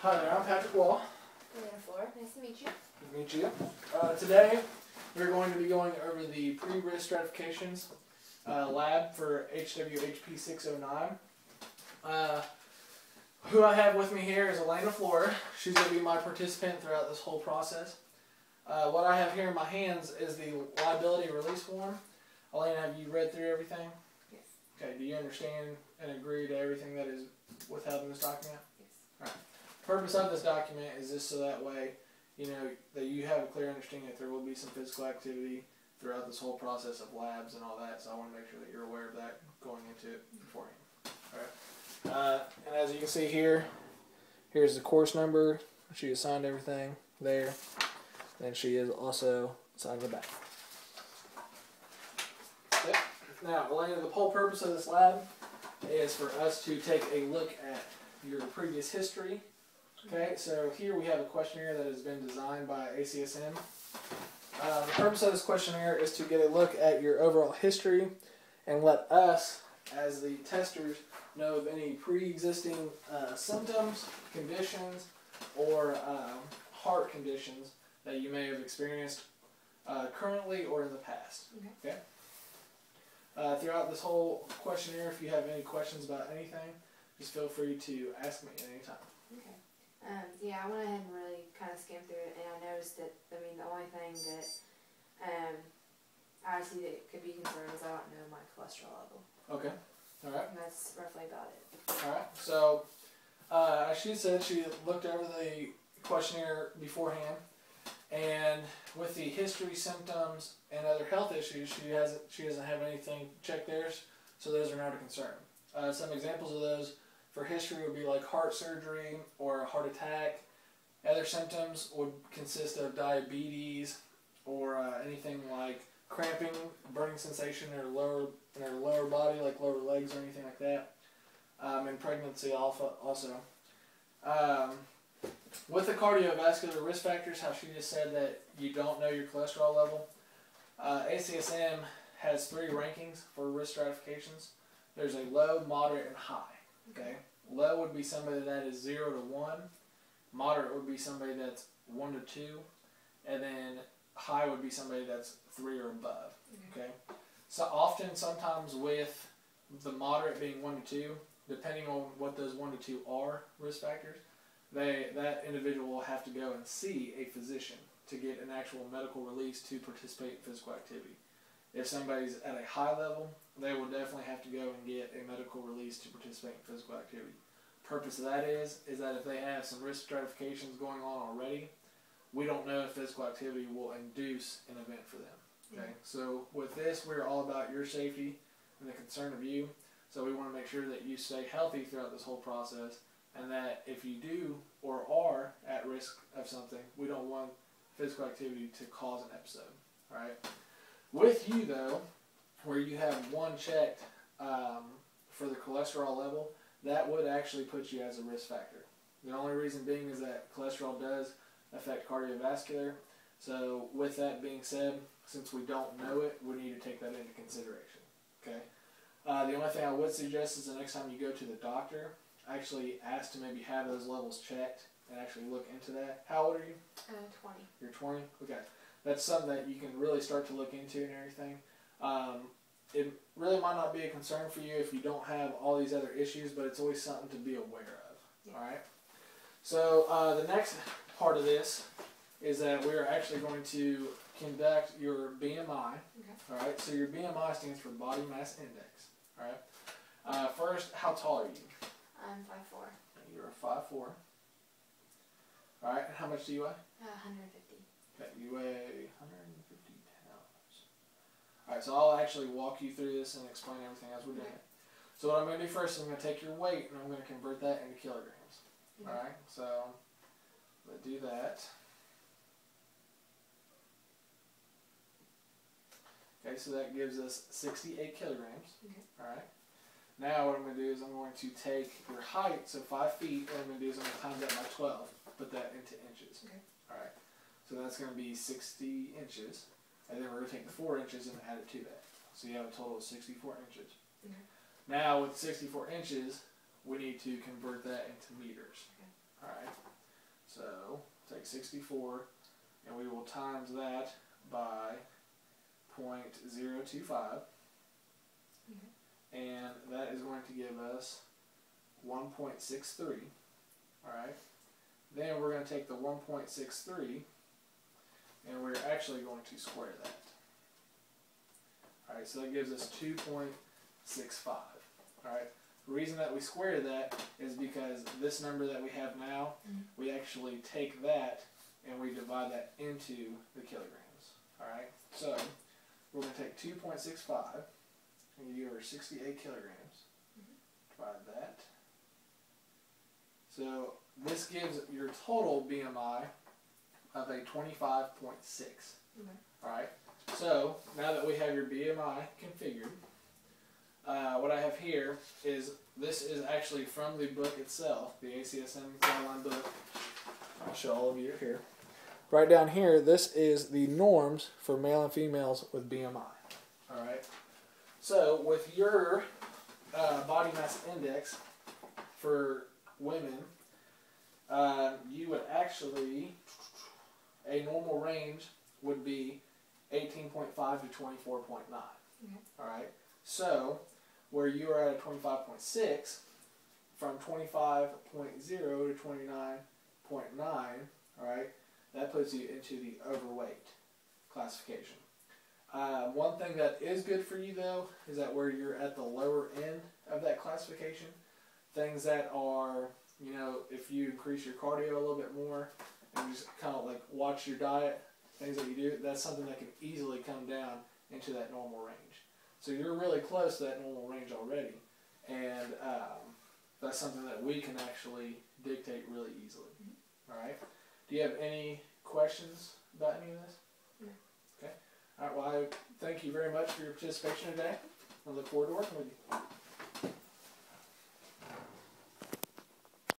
Hi there, I'm Patrick Wall. Nice to meet you. Good to meet you. Today we're going to be going over the pre-risk stratifications lab for HWHP 609. Who I have with me here is Elena Flora. She's going to be my participant throughout this whole process. What I have here in my hands is the liability release form. Elena, have you read through everything? Yes. Okay, do you understand and agree to everything that is withheld in this document? Yes. All right. The purpose of this document is just so that way, you know, that you have a clear understanding that there will be some physical activity throughout this whole process of labs and all that, so I want to make sure that you're aware of that going into it beforehand. All right. And as you can see here, here's the course number. She assigned everything there. And she is also assigned the back. Yep. Now, Elena, the whole purpose of this lab is for us to take a look at your previous history. Okay, so here we have a questionnaire that has been designed by ACSM. The purpose of this questionnaire is to get a look at your overall history and let us, as the testers, know of any pre-existing symptoms, conditions, or heart conditions that you may have experienced currently or in the past. Okay. Throughout this whole questionnaire, if you have any questions about anything, just feel free to ask me at any time. Okay. Yeah, I went ahead and really kind of skimmed through it, and I noticed that, I mean, the only thing that I see that could be concerned is I don't know my cholesterol level. Okay. All right. And that's roughly about it. All right. So, as she said, she looked over the questionnaire beforehand, and with the history, symptoms, and other health issues, she doesn't have anything checked there, so those are not a concern. Some examples of those for history would be like heart surgery or a heart attack. Other symptoms would consist of diabetes or anything like cramping, burning sensation in her lower body, like lower legs or anything like that. And pregnancy also. With the cardiovascular risk factors, how she just said that you don't know your cholesterol level, ACSM has 3 rankings for risk stratifications. There's a low, moderate, and high. Okay, low would be somebody that is 0 to 1. Moderate would be somebody that's 1 to 2, and then high would be somebody that's 3 or above. Okay, so sometimes with the moderate being 1 to 2, depending on what those 1 to 2 are risk factors, that individual will have to go and see a physician to get an actual medical release to participate in physical activity. If somebody's at a high level, they will definitely have to go and get a medical release to participate in physical activity. Purpose of that is that if they have some risk stratifications going on already, we don't know if physical activity will induce an event for them. Okay, so with this, we're all about your safety and the concern of you. So we want to make sure that you stay healthy throughout this whole process, and that if you do or are at risk of something, we don't want physical activity to cause an episode. All right. With you though, where you have 1 checked for the cholesterol level, that would actually put you as a risk factor. The only reason being is that cholesterol does affect cardiovascular. So with that being said, since we don't know it, we need to take that into consideration. Okay. The only thing I would suggest is the next time you go to the doctor, actually ask to maybe have those levels checked and actually look into that. How old are you? 20. You're 20? Okay. That's something that you can really start to look into and everything. It really might not be a concern for you if you don't have all these other issues, but it's always something to be aware of. Yeah. All right. So the next part of this is that we're actually going to conduct your BMI. Okay. All right. So your BMI stands for body mass index. All right. First, how tall are you? I'm 5'4". You're a 5'4". All right. And how much do you weigh? 150. Okay, you weigh 150 pounds. Alright, so I'll actually walk you through this and explain everything as we're doing it. So what I'm going to do first is I'm going to take your weight and I'm going to convert that into kilograms. Alright, so let's do that. Okay, so that gives us 68 kilograms. Alright. Now what I'm going to do is I'm going to take your height, so 5 feet, what I'm going to do is I'm going to times that by 12, put that into inches. Alright. So that's going to be 60 inches, and then we're going to take the 4 inches and add it to that. So you have a total of 64 inches. Now with 64 inches, we need to convert that into meters. Alright, so take 64 and we will times that by 0.025, and that is going to give us 1.63. Alright, then we're going to take the 1.63 and we're actually going to square that. Alright, so that gives us 2.65. Alright, the reason that we square that is because this number that we have now, we actually take that and we divide that into the kilograms. Alright, so we're going to take 2.65 and you are 68 kilograms. Divide that. So this gives your total BMI of a 25.6. Alright, so now that we have your BMI configured, what I have here is, this is actually from the book itself, the ACSM guideline book. I'll show all of you here. Right down here, this is the norms for male and females with BMI. Alright, so with your body mass index for women, you would actually, a normal range would be 18.5 to 24.9. Alright, so where you are at a 25.6, from 25.0 to 29.9, alright, that puts you into the overweight classification. One thing that is good for you though is that where you're at the lower end of that classification, things that are, you know, if you increase your cardio a little bit more and you just kind of like watch your diet, things that you do, that's something that can easily come down into that normal range. So you're really close to that normal range already, and that's something that we can actually dictate really easily. Alright? Do you have any questions about any of this? No. Okay. Alright, well I thank you very much for your participation today. I look forward to working with you.